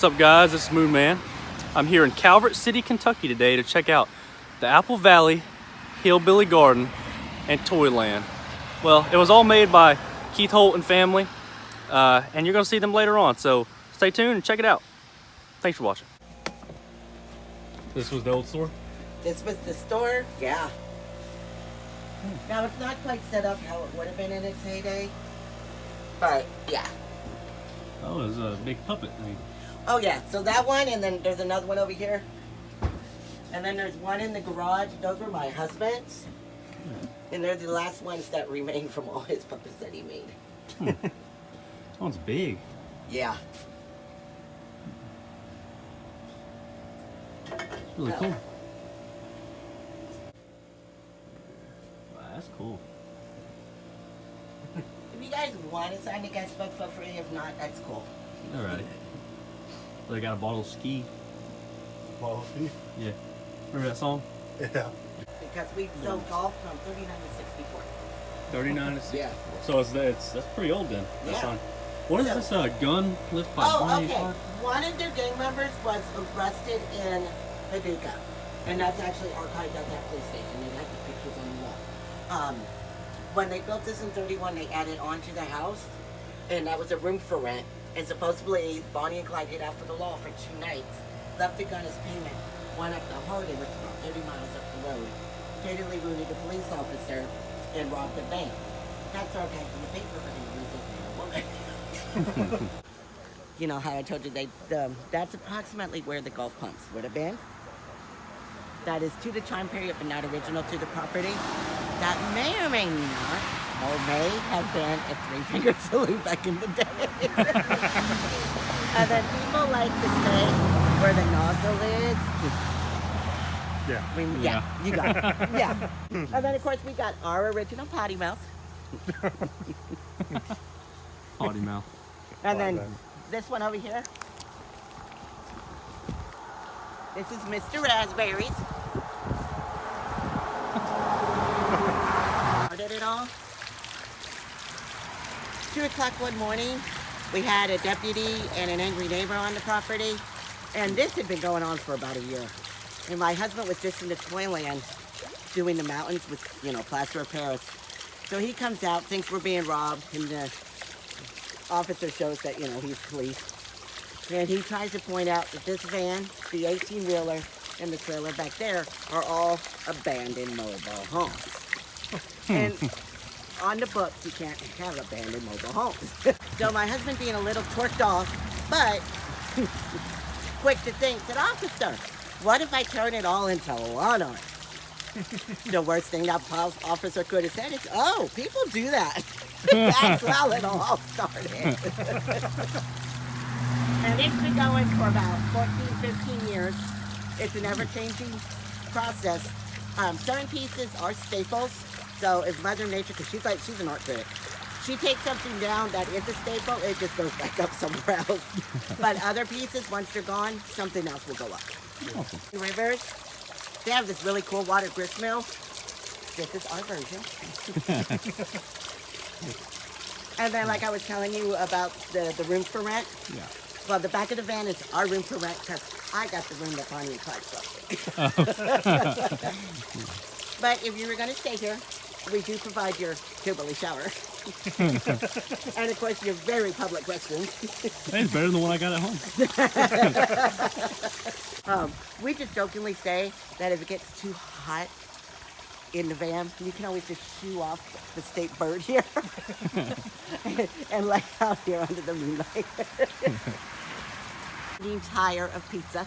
What's up, guys? This is Moon Man. I'm here in Calvert City, Kentucky today to check out the Apple Valley, Hillbilly Garden, and Toyland. Well, it was all made by Keith Holt and family, and you're gonna see them later on, so stay tuned and check it out. Thanks for watching. This was the old store? This was the store, yeah. Now it's not quite set up how it would have been in its heyday, but yeah. Oh, there's a big puppet thing. Oh yeah, so that one, and then there's another one over here. And then there's one in the garage. Those were my husband's. And they're the last ones that remain from all his puppets that he made. That one's big. Yeah. It's really cool. Wow, that's cool. If you guys want to sign the guest book for free, if not, that's cool. Alright. So they got a bottle of ski. Bottle of ski? Yeah. Remember that song? Yeah. Because we sold golf from 39 to 64. 39 to 64. Yeah. So that's pretty old then. That's Yeah. fine. What is this gun lift by Bonnie and okay. Clyde? One of their gang members was arrested in Hookah, and that's actually archived at that police station. They have the pictures on the wall. When they built this in 31, they added on to the house, and that was a room for rent. And supposedly, Bonnie and Clyde hid after the law for 2 nights, left the gun as payment, went up to Holt, which is about 30 miles up the road, fatally wounded a police officer, and robbed a bank. That's archived in the paper, but it was a woman. You know how I told you that's approximately where the golf pumps would have been. That is to the time period, but not original to the property. That may or may not, or may have been a 3-finger salute back in the day. And then people like to say where the nozzle is. Yeah. You got it. Yeah. And then of course we got our original potty mouth. Potty mouth. And then this one over here. This is Mr. Raspberries. Started it all. 2 o'clock one morning, we had a deputy and an angry neighbor on the property, and this had been going on for about a year. And my husband was just in the Toyland doing the mountains with, plaster of Paris. So he comes out, thinks we're being robbed, and the officer shows that, he's police. And he tries to point out that this van, the 18-wheeler, and the trailer back there are all abandoned mobile homes. And on the books, you can't have abandoned mobile homes. So my husband being a little torqued off, but quick to think, said, officer, what if I turn it all into lawn art? The worst thing that officer could have said is, oh, people do that. That's how it all started. And it's been going for about 14, 15 years. It's an ever-changing process. Certain pieces are staples. So if Mother Nature, because she's an art critic, she takes something down that is a staple, it just goes back up somewhere else. But other pieces, once they're gone, something else will go up. Awesome. Rivers, they have this really cool water grist mill. This is our version. And then, like I was telling you about the room for rent. Yeah. Well, the back of the van is our room for rent because I got the room that Bonnie and Clyde slept. But if you were going to stay here, we do provide your hillbilly shower. And of course, your very public restrooms. It's better than the one I got at home. We just jokingly say that if it gets too hot in the van, you can always just shoo off the state bird here and lay out here under the moonlight. Being tired of pizza.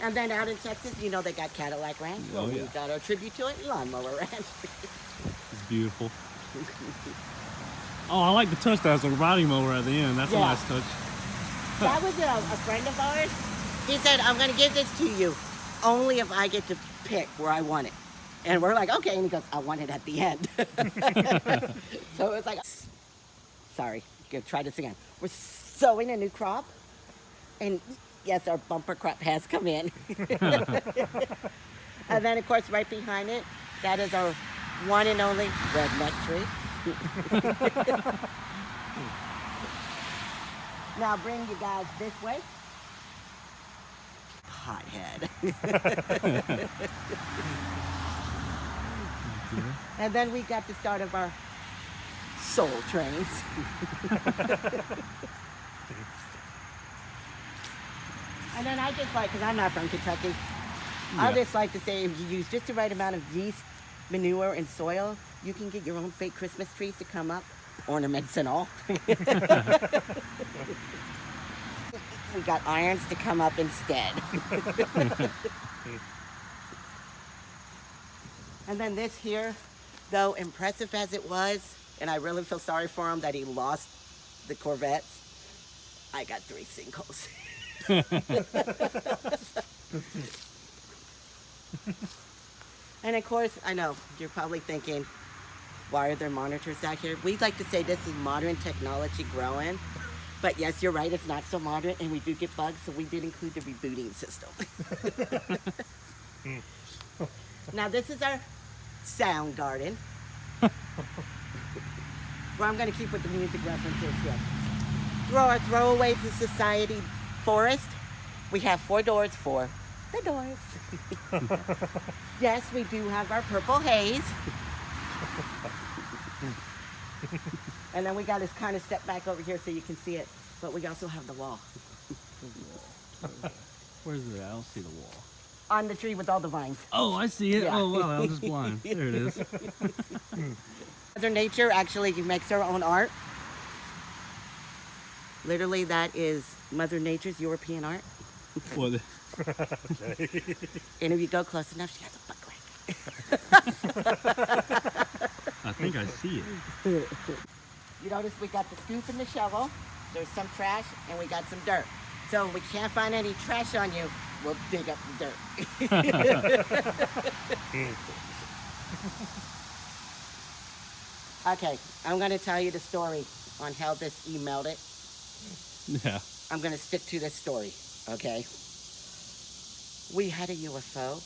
And then out in Texas, they got Cadillac Ranch. Oh, yeah. We got our tribute to it, Lawnmower Ranch. It's beautiful. Oh, I like the touch that has a riding mower at the end. That's a nice touch. That was a friend of ours. He said, I'm going to give this to you only if I get to pick where I want it. And we're like, okay. And he goes, I want it at the end. So it was like, sorry, gonna try this again. We're sowing a new crop. And yes, our bumper crop has come in. And then, of course, right behind it, that is our one and only redneck tree. Now bring you guys this way. Hothead. And then we got the start of our soul trains. And then I just like, because I'm not from Kentucky, I just like to say if you use just the right amount of yeast, manure, and soil, you can get your own fake Christmas trees to come up, ornaments and all. We got irons to come up instead. And then this here, though impressive as it was, and I really feel sorry for him that he lost the Corvettes, I got 3 sinkholes. And of course, I know, you're probably thinking, why are there monitors out here? We'd like to say this is modern technology growing. But yes, you're right, it's not so modern, and we do get bugs, so we did include the rebooting system. Now this is our sound garden, where I'm going to keep with the music references here. Through our throwaway to society forest, we have 4 doors for the doors. Yes, we do have our purple haze. And then we got this kind of step back over here so you can see it. But we also have the wall. Where's it? I don't see the wall. On the tree with all the vines. Oh, I see it. Yeah. Oh, wow, I was just blind. There it is. Mother Nature actually makes her own art. Literally, that is Mother Nature's European art. What? And if you go close enough, she has a butt crack. I think I see it. You notice we got the scoop and the shovel. There's some trash, and we got some dirt. So if we can't find any trash on you, we'll dig up the dirt. Okay, I'm going to tell you the story on how this melted. Yeah. I'm going to stick to this story, okay? We had a UFO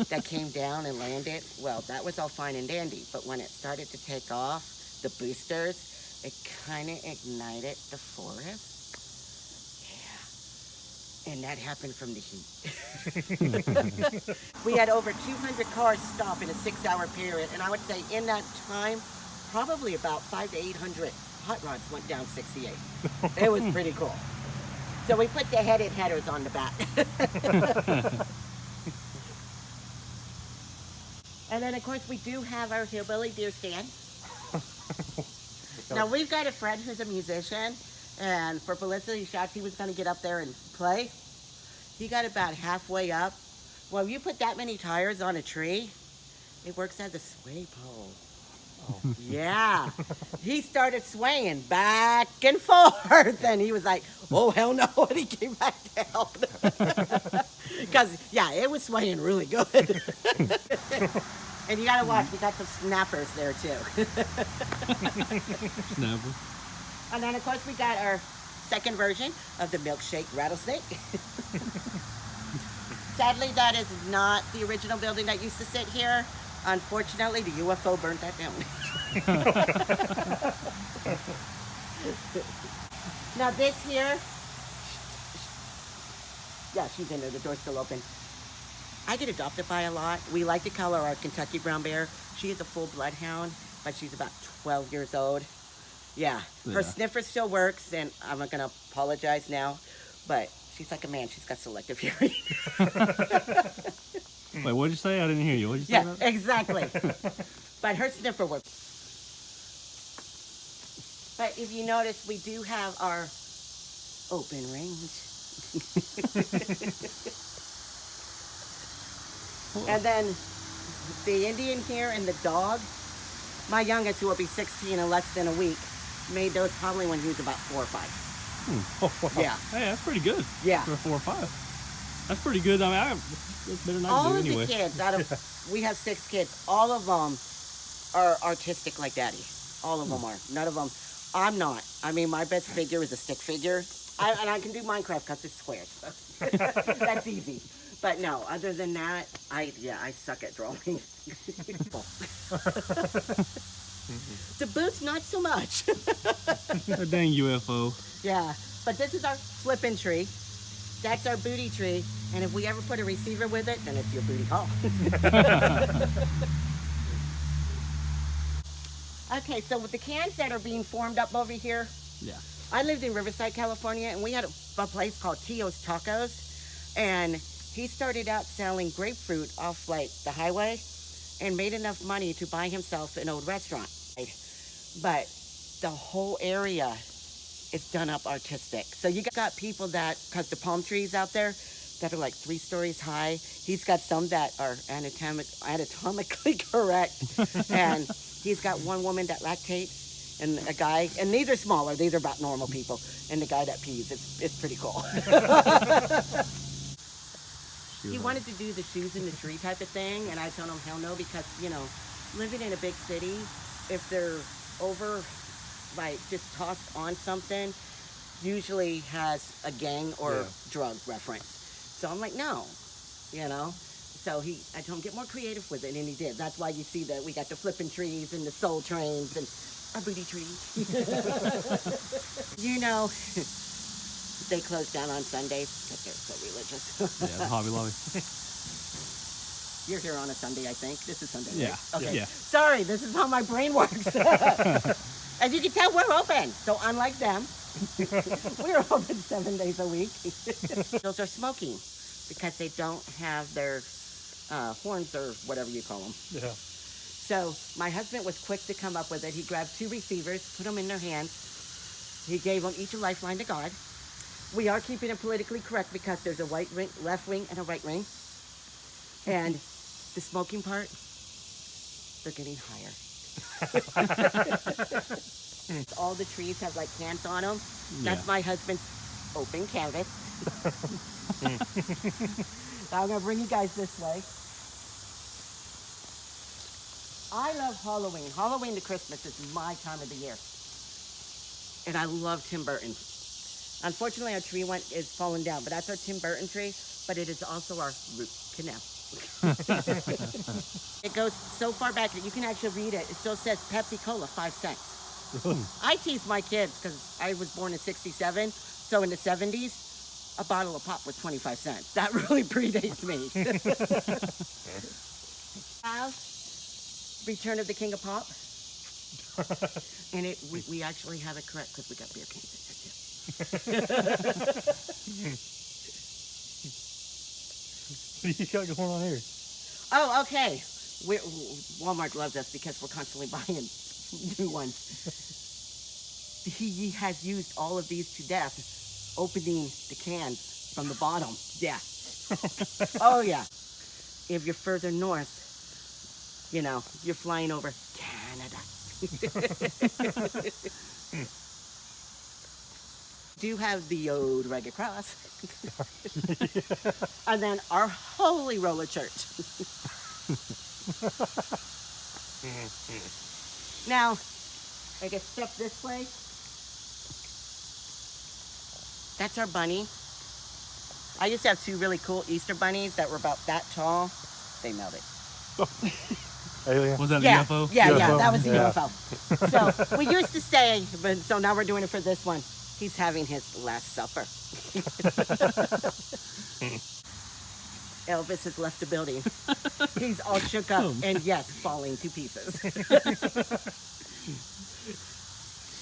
that came down and landed. Well, that was all fine and dandy, but when it started to take off, the boosters, it kind of ignited the forest. Yeah. And that happened from the heat. We had over 200 cars stop in a 6-hour period, and I would say in that time, probably about 500 to 800 hot rods went down 68. It was pretty cool. So we put the headed headers on the back. And then, of course, we do have our hillbilly deer stand. Now, we've got a friend who's a musician, and for publicity shots, he was going to get up there and play. He got about halfway up. Well, you put that many tires on a tree, it works as a sway pole. Oh. Yeah. He started swaying back and forth, and he was like, oh, hell no, and he came back down. Because, yeah, it was swaying really good. And you gotta watch, we got some snappers there too. Snapper. And then of course we got our second version of the milkshake rattlesnake. Sadly, that is not the original building that used to sit here. Unfortunately, the UFO burnt that down. Now this here, yeah, she's in there, the door's still open. I get adopted by a lot. We like to call her our Kentucky brown bear. She is a full bloodhound, but she's about 12 years old. Yeah, her sniffer still works, and I'm not gonna apologize now, but she's like a man. She's got selective hearing. Wait, what'd you say? I didn't hear you. What'd you say? Yeah, exactly. But her sniffer works. But if you notice, we do have our open range. And then the Indian here and the dog, my youngest, who will be 16 in less than a week, made those probably when he was about 4 or 5. Oh, wow. Yeah. Hey, that's pretty good. Yeah. For a 4 or 5. That's pretty good. I mean, it's better than I All can do of anyway. the kids, we have 6 kids, all of them are artistic like Daddy. All of them are. None of them. I'm not. I mean, my best figure is a stick figure. And I can do Minecraft because it's squares. So. That's easy. But no, other than that, I suck at drawing. The boots, not so much. A dang UFO. Yeah, but this is our flipping tree. That's our booty tree. And if we ever put a receiver with it, then it's your booty call. Okay, so with the cans that are being formed up over here, Yeah. I lived in Riverside, California, and we had a place called Tio's Tacos. And he started out selling grapefruit off like the highway and made enough money to buy himself an old restaurant. But the whole area is done up artistic. So you got people that, because the palm trees out there that are like 3 stories high, he's got some that are anatomically correct. And he's got one woman that lactates and a guy, and these are smaller, these are about normal people, and the guy that pees. It's pretty cool. He wanted to do the shoes in the tree type of thing, and I told him hell no, because, you know, living in a big city, if they're over, like, just tossed on something, usually has a gang or drug reference. So I'm like, no, you know. So I told him, get more creative with it, and he did. That's why you see that we got the flipping trees and the soul trains and our booty tree. You know, they close down on Sundays because they're so religious. Yeah, the Hobby Lobby. You're here on a Sunday, I think. This is Sunday, Yeah. right? Okay. Yeah. Sorry, this is how my brain works. As you can tell, we're open. So unlike them, we're open 7 days a week. Those are smoking because they don't have their horns or whatever you call them. Yeah. So my husband was quick to come up with it. He grabbed 2 receivers, put them in their hands. He gave them each a lifeline to God. We are keeping it politically correct because there's a white ring, left wing, and a right wing. And the smoking part, they're getting higher. All the trees have like cans on them. That's Yeah. my husband's open canvas. I'm gonna bring you guys this way. I love Halloween. Halloween to Christmas is my time of the year. And I love Tim Burton. Unfortunately, our tree is falling down, but that's our Tim Burton tree, but it is also our root canal. It goes so far back that you can actually read it. It still says Pepsi Cola, 5 cents. I tease my kids because I was born in 67, so in the 70s, a bottle of pop was 25 cents. That really predates me. Return of the King of Pop. And we actually have it correct because we got beer cans in there too. What do you got going on here? Oh, okay. Walmart loves us because we're constantly buying new ones. He has used all of these to death, opening the cans from the bottom. Yeah. Oh, yeah. If you're further north, you know, you're flying over Canada. Do have the old Rugged Cross. And then our Holy Roller Church. Now, I guess step this way. That's our bunny. I used to have 2 really cool Easter bunnies that were about that tall. They melted. Alien. Was that Yeah, the UFO? yeah, UFO? that was the Yeah. UFO. So we used to say, but so now we're doing it for this one. He's having his last supper. Elvis has left the building. He's all shook up and yes, falling to pieces.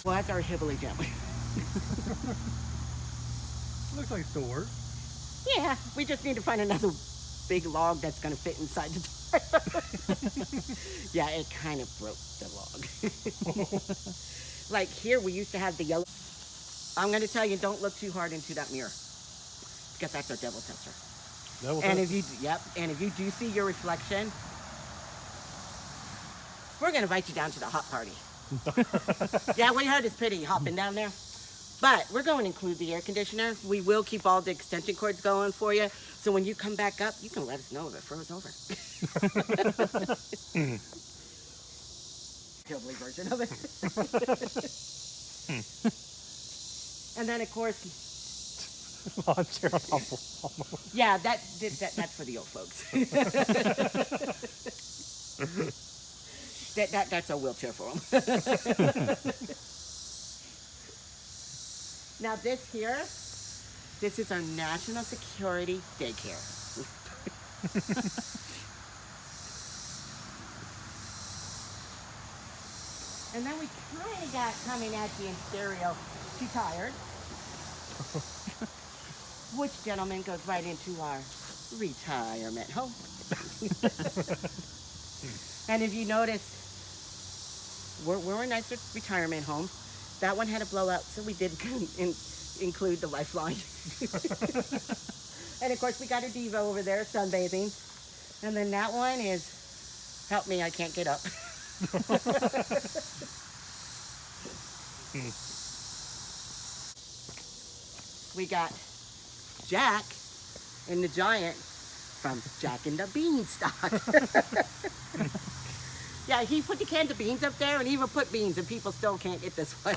Well, that's our hillbilly gym. Looks like it still works. Yeah, we just need to find another big log that's gonna fit inside the toilet. Yeah, it kind of broke the log. Like here, we used to have the yellow. I'm gonna tell you, don't look too hard into that mirror because that's our devil tester. And if you, and if you do see your reflection, we're gonna invite you down to the hot party. Yeah, we heard it's pretty hopping down there. But we're going to include the air conditioner. We will keep all the extension cords going for you. So when you come back up, you can let us know if it froze over. Hillbilly version of it. And then, of course, Lawn chair on yeah, that's for the old folks. That's a wheelchair for them. Now this here, this is our national security daycare. And then we kind of got coming at you in stereo, Too Tired. Which gentleman goes right into our retirement home. And if you notice, we're a nice retirement home. That one had a blowout, so we did include the lifeline. And of course, we got a diva over there sunbathing. And then that one is, help me, I can't get up. We got Jack and the Giant from Jack and the Beanstalk. Yeah, he put the cans of beans up there and even put beans and people still can't get this one.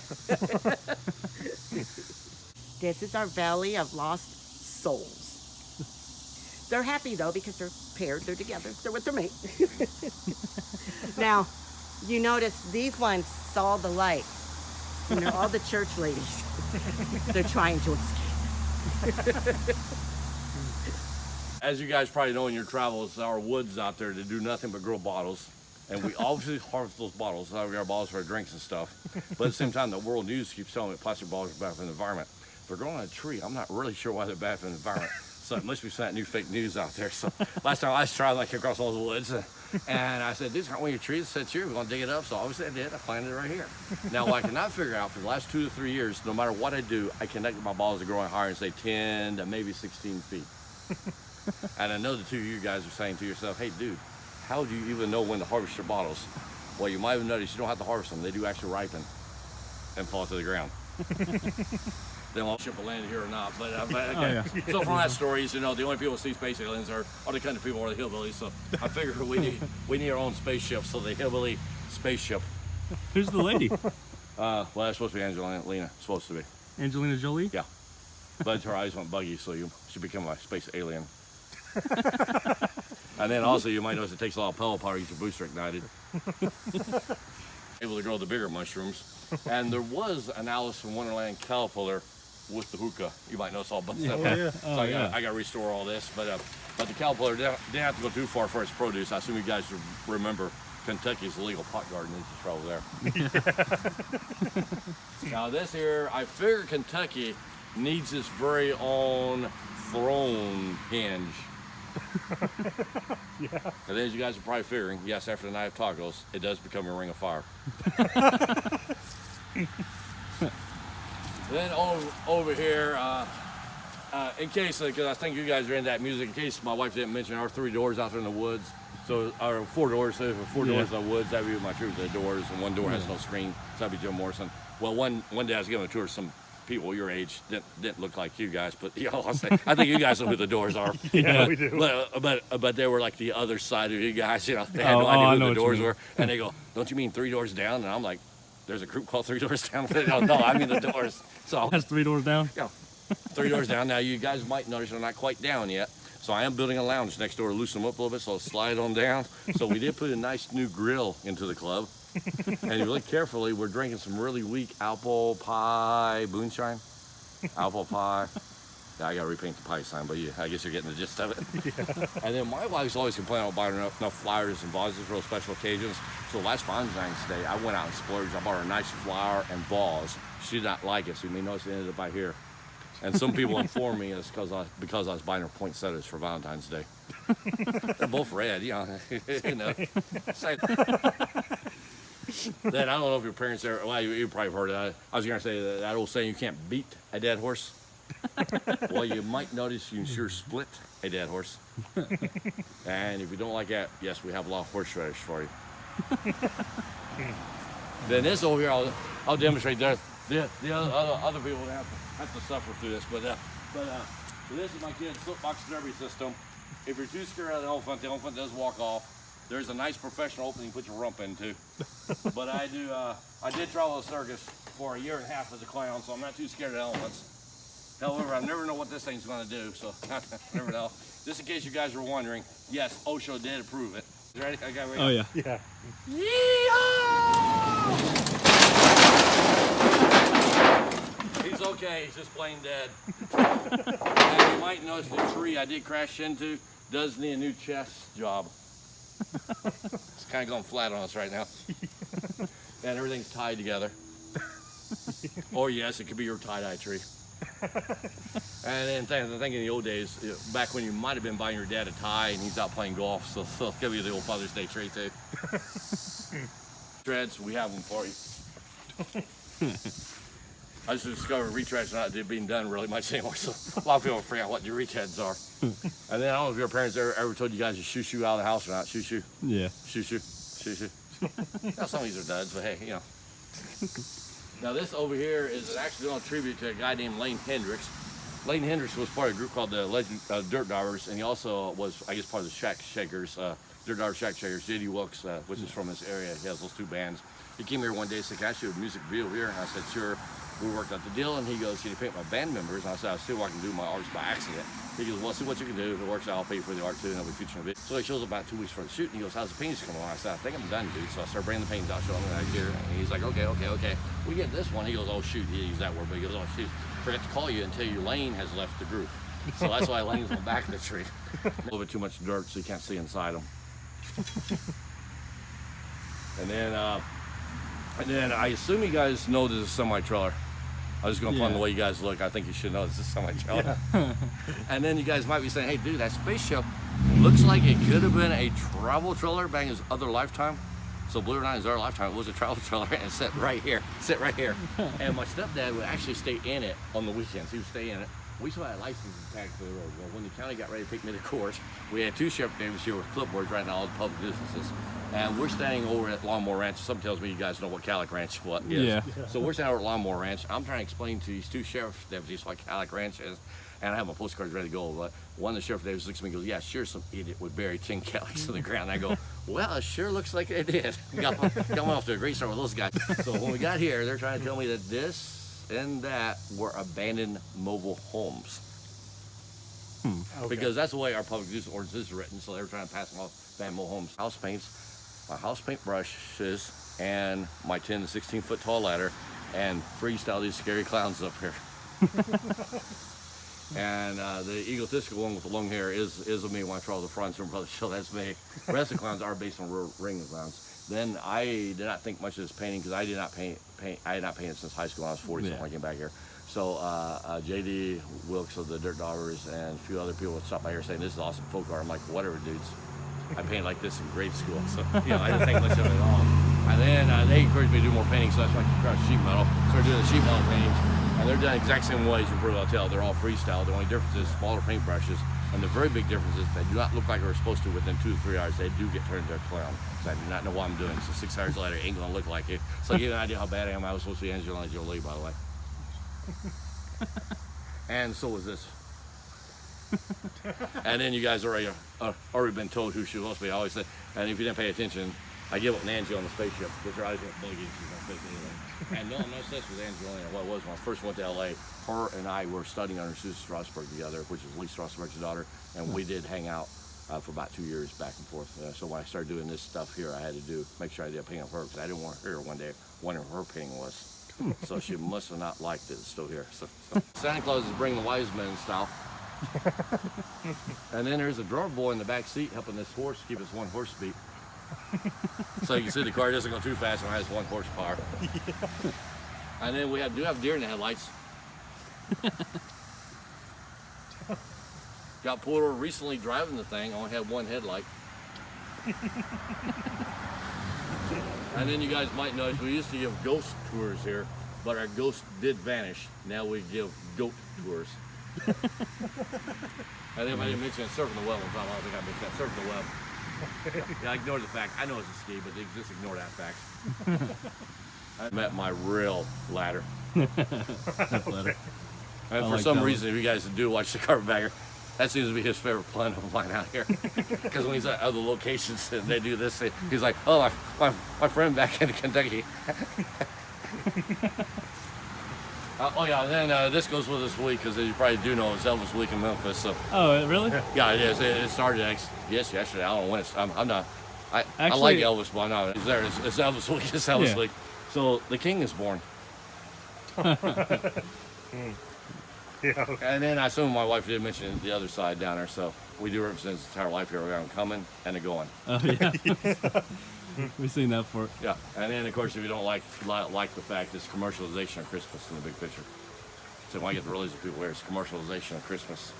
This is our Valley of Lost Souls. They're happy though because they're paired, they're together, they're with their mate. Now, you notice these ones saw the light and they're all the church ladies. They're trying to escape. As you guys probably know in your travels, our woods out there, they do nothing but grow bottles. And we obviously harvest those bottles. So we got bottles for our drinks and stuff. But at the same time, the world news keeps telling me plastic bottles are bad for the environment. If they're growing on a tree, I'm not really sure why they're bad for the environment. So it must be some new fake news out there. So last time I was traveling, I came across all the woods. And I said, these aren't one of your trees. I said, sure, we're going to dig it up. So obviously I did. I planted it right here. Now, what I cannot figure out for the last 2 to 3 years, no matter what I do, I cannot get my bottles to growing higher and say 10 to maybe 16 feet. And I know the two of you guys are saying to yourself, hey, dude, how do you even know when to harvest your bottles? Well, you might have noticed you don't have to harvest them. They do actually ripen and fall to the ground. They won't ship will land here or not, but okay. Oh, yeah. So from that story, you know, the only people who see space aliens are the kind of people who are the hillbillies. So I figure we need our own spaceship. So the hillbilly spaceship. Who's the lady? Well, that's supposed to be Angelina. Supposed to be. Angelina Jolie? Yeah. But her eyes went buggy, so she became a space alien. And then also you might notice it takes a lot of pellet power to get your booster ignited. Able to grow the bigger mushrooms. And there was an Alice in Wonderland caterpillar with the hookah. You might notice all bunch of stuff. yeah. So I got to restore all this. But the caterpillar didn't have to go too far for its produce. I assume you guys remember Kentucky's legal pot garden is just trouble there. Now this here, I figure Kentucky needs its very own throne hinge. Yeah. And as you guys are probably figuring, yes, after the night of tacos, it does become a ring of fire. Then over here, in case, because I think you guys are into that music, in case my wife didn't mention our 3 doors out there in the woods. So our 4 doors, so if 4 doors in the woods, that'd be my true the doors, and 1 door has no screen, so that'd be Jim Morrison. Well, one day I was giving a tour to some people your age didn't look like you guys, but you know, I think you guys know who the doors are. Yeah, we do. But they were like the other side of you guys, you know. They had no idea who the doors were, and they go, "Don't you mean 3 doors down?" And I'm like, "There's a group called 3 Doors Down." No, I mean the doors. So That's 3 doors down? yeah, 3 doors down. Now you guys might notice they're not quite down yet. So I am building a lounge next door to loosen them up a little bit, so I'll slide on down. So we did put a nice new grill into the club. And if you look carefully, we're drinking some really weak apple pie moonshine. Apple pie. Yeah, I gotta repaint the pie sign, but yeah, I guess you're getting the gist of it. Yeah. And then my wife's always complaining about buying enough flowers and vases for those special occasions. So last Valentine's Day, I went out and splurged. I bought her a nice flower and vase. She did not like it, so you may notice it ended up by here. And some people informed me it's because I was buying her poinsettias for Valentine's Day. They're both red, you know. You know. Then I don't know if your parents ever, well, you probably heard it. I was going to say that old saying, you can't beat a dead horse. Well, you might notice you can sure split a dead horse. And if you don't like that, yes, we have a lot of horseradish for you. Then this over here, I'll demonstrate that. The other people have to suffer through this, but so this is my kid's soapbox derby system. If you're too scared of the elephant does walk off. There's a nice professional opening to put your rump into. But I did travel a circus for 1.5 years as a clown, so I'm not too scared of elephants. However, I never know what this thing's gonna do, so I never know. Just in case you guys were wondering, yes, OSHA did approve it. You ready? I got ready. Oh, yeah. Yeah. Yeehaw! He's okay. He's just plain dead. And you might notice the tree I did crash into does need a new chest job. It's kind of going flat on us right now. And everything's tied together. Or yes, it could be your tie-dye tree. And then I think in the old days, back when you might have been buying your dad a tie and he's out playing golf, so it's gonna be the old Father's Day tree too. Treads, we have them for you. I just discovered retreads not being done really much anymore, so a lot of people forget what your retreads are. And then I don't know if your parents ever told you guys to shoo out of the house or not. Shoo. Yeah. Shoo. Now some of these are duds, but hey, you know. Now this over here is an accidental tribute to a guy named Lane Hendricks. Lane Hendricks was part of a group called the Legend Dirt Divers, and he also was, I guess, part of the Shack Shakers, Dirt Diver Shack Shakers. J.D. Wilkes, which is from this area, he has those two bands. He came here one day and said, "Can I shoot a music video here?" And I said, "Sure." We worked out the deal, and he goes, "Can you paint my band members?" And I said, "I'll see what I can do. My art's by accident." He goes, "Well, see what you can do. If it works out, I'll pay for the art too, and I'll be featuring a bit." So he shows up about 2 weeks for the shoot, and he goes, "How's the paintings coming along?" I said, "I think I'm done, dude." So I started bringing the paintings out, showing him right here. And he's like, okay. We get this one. He goes, "Oh, shoot." He used that word, but he goes, "Oh, shoot. Forgot to call you and tell you Lane has left the group." So that's why Lane's on the back of the tree. A little bit too much dirt, so you can't see inside them. And then I assume you guys know this is a semi-trailer. I was going to fun the way you guys look. I think you should know this is a semi-trailer. And then you guys might be saying, "Hey, dude, that spaceship looks like it could have been a travel trailer back in his other lifetime." So believe it or not, in his other lifetime, it was a travel trailer and sit right here. And my stepdad would actually stay in it on the weekends. He would stay in it. We still had a licensing tag for the road. Well, when the county got ready to take me to court, we had two sheriff names here with clipboards writing out all the public businesses. And we're standing over at Lawnmower Ranch. Some tells me you guys know what Calic Ranch is. Yeah. So we're standing over at Lawnmower Ranch. I'm trying to explain to these two sheriff deputies what Calic Ranch is. And I have my postcards ready to go. But one of the sheriff deputies looks at me and goes, "Yeah, sure, some idiot would bury 10 Calics in the ground." And I go, "Well, it sure looks like they did." Got off to a great start with those guys. So when we got here, they're trying to tell me that this and that were abandoned mobile homes. Okay. Because that's the way our public use ordinance is written. So they're trying to pass them off abandoned mobile homes. House paints, my house paint brushes, and my 10 to 16 foot tall ladder, and freestyle these scary clowns up here. And the egotistical one with the long hair is of me when I draw the front, so brother, so that's me. The rest of the clowns are based on real ring clowns. Then I did not think much of this painting because I did not paint. I had not painted since high school when I was 40 something when I came back here. So J.D. Wilkes of the Dirt Divers and a few other people would stop by here saying, "This is awesome folk art." I'm like, "Whatever, dudes. I painted like this in grade school." So I didn't think much of it at all. And then they encouraged me to do more painting, so that's why I took across sheet metal. Started doing the sheet metal paintings. And they're done the exact same way, as you can pretty well tell. They're all freestyle. The only difference is smaller paintbrushes. And the very big difference is they do not look like they were supposed to within 2 to 3 hours. They do get turned into a clown. So I do not know what I'm doing. So 6 hours later, it ain't going to look like it. So I give you an idea how bad I am. I was supposed to be Angelina Jolie, by the way. And so was this. And then you guys already been told who she was supposed to be. I always say, and if you didn't pay attention, I give up Nancy on the spaceship because her eyes weren't buggy. She's not space anyway. And no, I'm not obsessed with Angelina. What it was when I first went to LA, her and I were studying under Susan Strasberg together, which is Lee Strasberg's daughter, and we did hang out for about 2 years back and forth. So when I started doing this stuff here, I had to make sure I did a painting of her because I didn't want her one day wondering where her painting was. So she must have not liked it. It's still here. So Santa Claus is bringing the wise men style. And then there's a drawer boy in the back seat helping this horse keep his 1 horse beat. So you can see the car doesn't go too fast when it has 1 horsepower. Yeah. And then we do have deer in the headlights. Got pulled over recently driving the thing. Only had 1 headlight. And then you guys might notice we used to give ghost tours here, but our ghost did vanish. Now we give goat tours. I think I didn't mention surfing the web. I don't think I mentioned that. Surfing the web. Yeah, ignore the fact. I know it's a ski, but just ignore that fact. I met my real ladder. And for some reason, if you guys do watch the Carpetbagger, that seems to be his favorite plan of mine out here. Because when he's at other locations and they do this, he's like, "Oh, my friend back in Kentucky." Oh yeah, and then this goes with this week because you probably do know it's Elvis week in Memphis. So. Oh, really? Yeah, it is. It started yesterday. I don't know when it's. I'm not. I like Elvis, but I'm not. He's there. It's Elvis week. It's Elvis week. So the king is born. Yeah. And then I assume my wife did mention the other side down there, so we do represent his entire life here. We're coming and a going. Oh yeah. We've seen that for. Yeah, and then of course if you don't like the fact it's commercialization of Christmas in the big picture. So when I get the religious people here, it's commercialization of Christmas.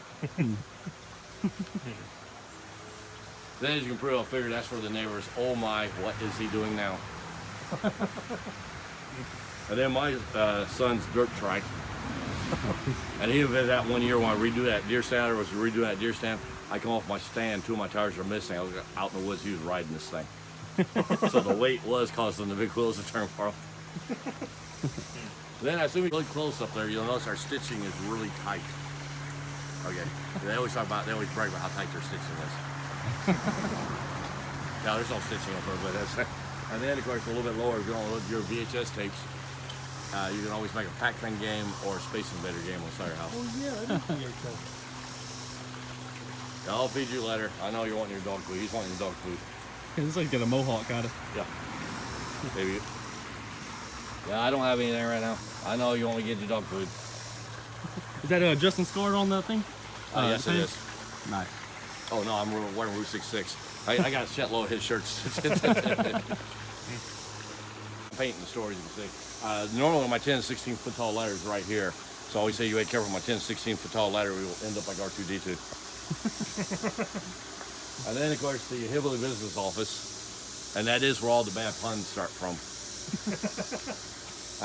Then as you can pretty well figure, that's for the neighbors. Oh my, what is he doing now? And then my son's dirt trike. And he did that one year when I redo that deer stand, or was redoing that deer stand. I come off my stand, 2 of my tires are missing. I was out in the woods, he was riding this thing. So the weight was causing the big wheels to turn far. Then I assume you look close up there, you'll notice our stitching is really tight. Okay, they always brag about how tight their stitching is. No, there's no stitching up there, but that's, and then of course a little bit lower, if you want to look at your VHS tapes, you can always make a Pac-Man game or a Space Invader game on the side of your house. Oh yeah, that is weird though. Yeah, I'll feed you later. I know you're wanting your dog food. He's wanting your dog food. It's like got a mohawk kind of. Yeah. Maybe. Yeah, I don't have anything right now. I know you want to get your dog food. Is that Justin Scar on that thing? Yes, it is. Nice. Oh no, I'm wearing Route 66. I got a set load of his shirts. Painting the stories, you can see. Normally my 10 to 16 foot tall ladder is right here. So I always say you ain't careful with my 10 to 16 foot tall ladder, we will end up like R2-D2. And then of course the Hillbilly Business Office, and that is where all the bad puns start from.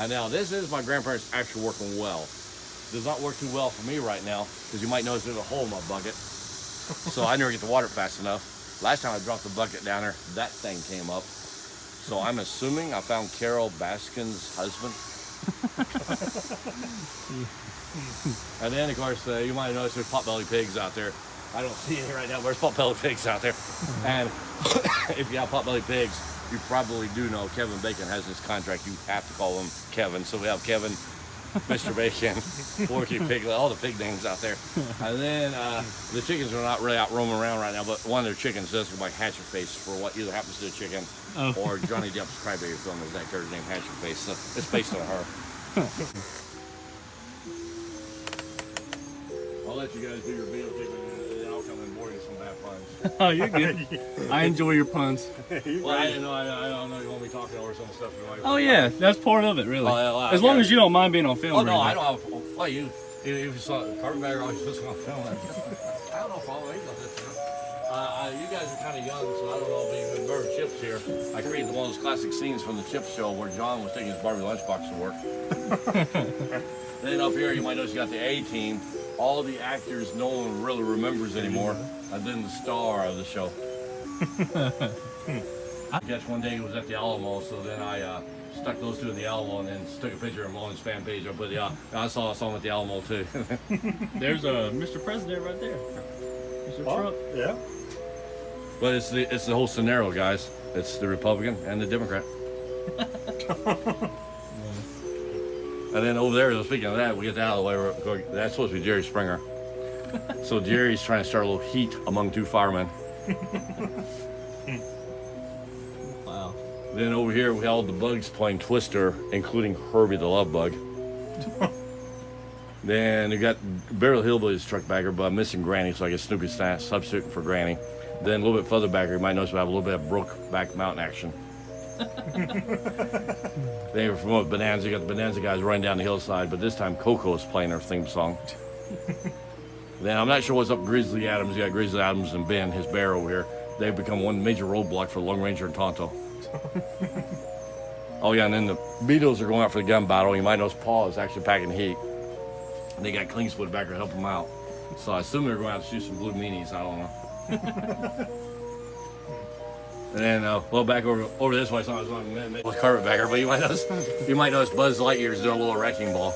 And now this is my grandparents actually working well. Does not work too well for me right now, because you might notice there's a hole in my bucket. So I never get the water fast enough. Last time I dropped the bucket down there, that thing came up. So I'm assuming I found Carol Baskin's husband. And then of course you might notice there's potbelly pigs out there. I don't see any right now, but there's potbelly pigs out there. And if you have potbelly pigs, you probably do know Kevin Bacon has this contract. You have to call him Kevin. So we have Kevin, Mr. Bacon, Porky Pig, all the pig names out there. And then the chickens are not really out roaming around right now, but one of their chickens does go by Hatcher Face for what either happens to the chicken or Johnny Depp's Crybaby film is that character named Hatcher Face. So it's based on her. I'll let you guys do your videotaping and then I'll come and bore you with some bad puns. Oh, you're good. I enjoy your puns. Well, I don't know you want me talking over some stuff. Oh yeah, that's part of it, really. Oh, yeah, well, as long as you don't mind being on film. Oh no, or I don't have. Well, if you saw Carpetbagger, always listen on film. I don't know if all of you got this. You guys are kind of young, so I don't know if you remember Chips here. I created one of those classic scenes from the Chips show where John was taking his Barbie lunchbox to work. Then up here, you might notice you got the A team. All the actors no one really remembers anymore, and then the star of the show. I guess one day he was at the Alamo, so then I stuck those two in the Alamo and then took a picture of him on his fan page. I put I saw him at the Alamo too. There's a Mr. President right there. Mr. Trump. Yeah. But it's the whole scenario, guys. It's the Republican and the Democrat. And then over there, speaking of that, we get that out of the way. That's supposed to be Jerry Springer. So Jerry's trying to start a little heat among 2 firemen. Wow. Then over here, we have all the bugs playing Twister, including Herbie the Love Bug. Then you got Beverly Hillbillies truck bagger, but I'm missing Granny, so I guess Snoopy's substituting for Granny. Then a little bit further back here, you might notice we have a little bit of Brokeback Mountain action. Then from Bonanza, you got the Bonanza guys running down the hillside, but this time Coco is playing their theme song. Then I'm not sure what's up Grizzly Adams. You got Grizzly Adams and Ben, his bear over here. They've become one major roadblock for the Lone Ranger and Tonto. Oh yeah, and then the Beatles are going out for the gun battle. You might notice Paul is actually packing heat. And they got Klingswood back to help them out. So I assume they're going out to shoot some blue meanies. I don't know. And then well, back over this way, so I was on with Carpetbagger, but you might notice Buzz Lightyear's doing a little wrecking ball.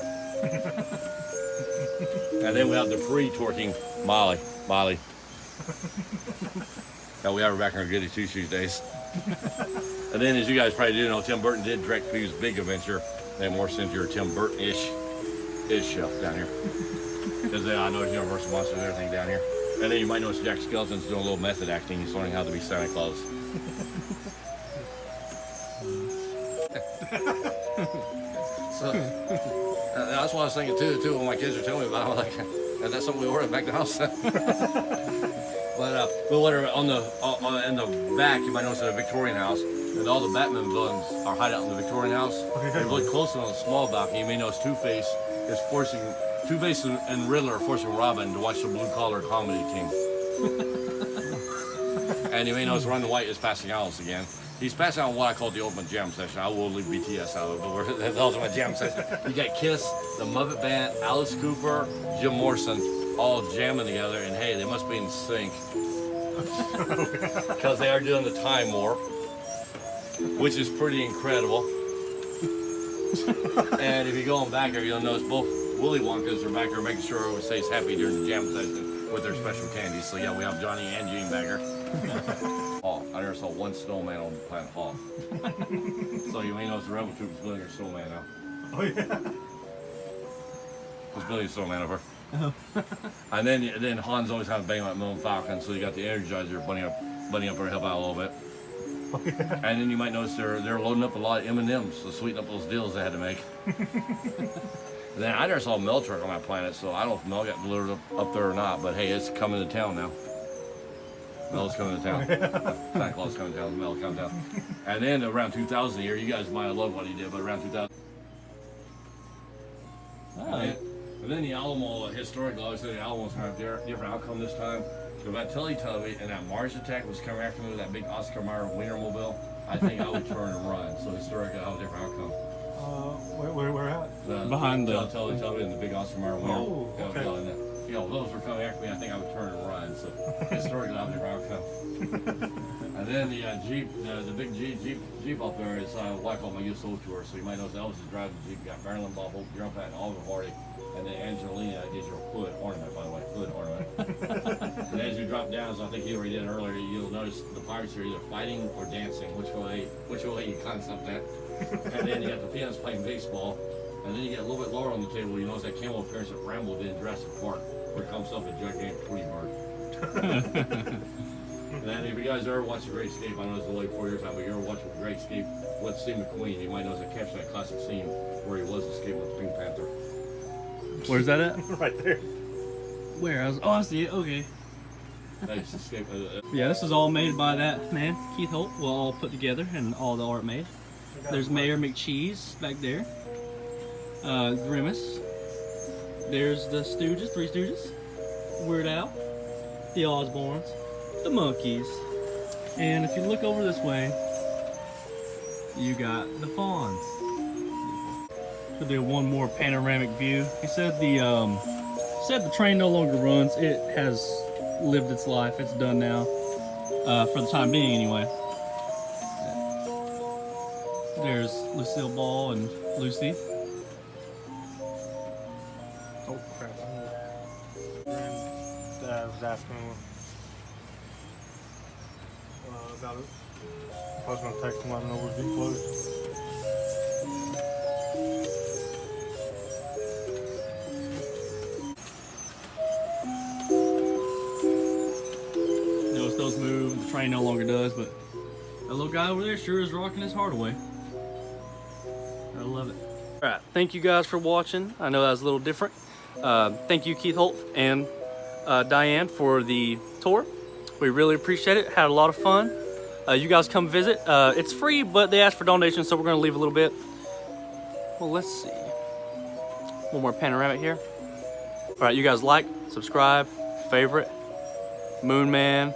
And then we have the free twerking Molly. Now we have her back in our goody two shoes days. And then, as you guys probably do know, Tim Burton did direct Peewee's big adventure. They more sent your Tim Burton-ish down here. Because I know there's Universal Monsters and everything down here. And then you might notice Jack Skellington's doing a little method acting. He's learning how to be Santa Claus. So That's what I was thinking too. When my kids were telling me about it, I'm like, is that something we ordered back to the house? But whatever, in the back, you might notice in a Victorian house, and all the Batman villains are hide out in the Victorian house. They're really close on a small balcony. You may notice Two-Face and Riddler are forcing Robin to watch the blue-collar comedy king. And you may notice Ron White is passing out again. He's passing out what I call the ultimate jam session. I will leave BTS out of it, but the ultimate jam session. You got Kiss, the Muppet Band, Alice Cooper, Jim Morrison, all jamming together, and hey, they must be in sync. Because they are doing the time warp, which is pretty incredible. And if you go on back there, you'll notice both Willy Wonkas are back there making sure everyone stays happy during the jam session with their special candies. So yeah, we have Johnny and Gene back here. Oh, I never saw one snowman on Planet Hall. So you may notice the Rebel Troop is building a snowman now. Oh yeah. There's building a snowman over. And then Han's always kind of banging on that Millen Falcon, so you got the Energizer bunny up there to help out a little bit. Oh, yeah. And then you might notice they're loading up a lot of M&Ms to sweeten up those deals they had to make. And then I never saw a mail truck on that planet, so I don't know if mail got delivered up there or not, but hey, it's coming to town now. Mail's coming to town. Santa Claus coming to town, the mail coming to town. And then around 2000 here, you guys might have loved what he did, but around 2000. And then the Alamo historical, obviously the Alamo's kind of different outcome this time. If that Teletubby and that Mars attack was coming after me with that big Oscar Mayer Wienermobile, I think I would turn and run. So historically, I'll have a different outcome. Where at? Behind the Teletubby and the big Oscar Mayer Wiener. Oh, okay. You know, if those were coming after me, I think I would turn and run. So historically, I'll have a different outcome. And then the Jeep, the big Jeep up there is what I call my youth soul tour. So you might notice Elvis is driving the Jeep. You got Marilyn Bob, Holt, Grandpa, and Oliver Hardy. And then Angelina did your hood ornament, by the way, hood ornament. And as you drop down, as I think you already did earlier, you'll notice the pirates are either fighting or dancing, which way you concept that. And then you got the pianists playing baseball. And then you get a little bit lower on the table, you notice that camel appearance that Rambo did in Jurassic Park, where it comes up a gigantic Tweety bird. And then if you guys ever watch The Great Escape, I know it's only 4 years time, but you ever watch The Great Escape with Steve McQueen, you might notice it captures that classic scene where he was escaping with Pink Panther. Where's that at? Right there. Where? I see it. Okay. Nice escape. Yeah, this is all made by that man, Keith Holt. Well, all put together and all the art made. There's Mayor McCheese back there. Grimace. There's the Stooges, Three Stooges. Weird Al. The Osbournes. The Monkees. And if you look over this way, you got the Fawns. We'll do one more panoramic view. He said the train no longer runs. It has lived its life. It's done now, for the time being anyway. There's Lucille Ball and Lucy. Oh crap. I was asking about it. I was gonna text him, I don't know where he closed. Notice those move, the train no longer does, but that little guy over there sure is rocking his heart away. I love it. All right, thank you guys for watching. I know that was a little different. Thank you, Keith Holt and Diane, for the tour. We really appreciate it. Had a lot of fun. You guys come visit. It's free, but they asked for donations, so we're gonna leave a little bit. Well, let's see. One more panoramic here. All right, you guys like, subscribe, favorite, Moon Man,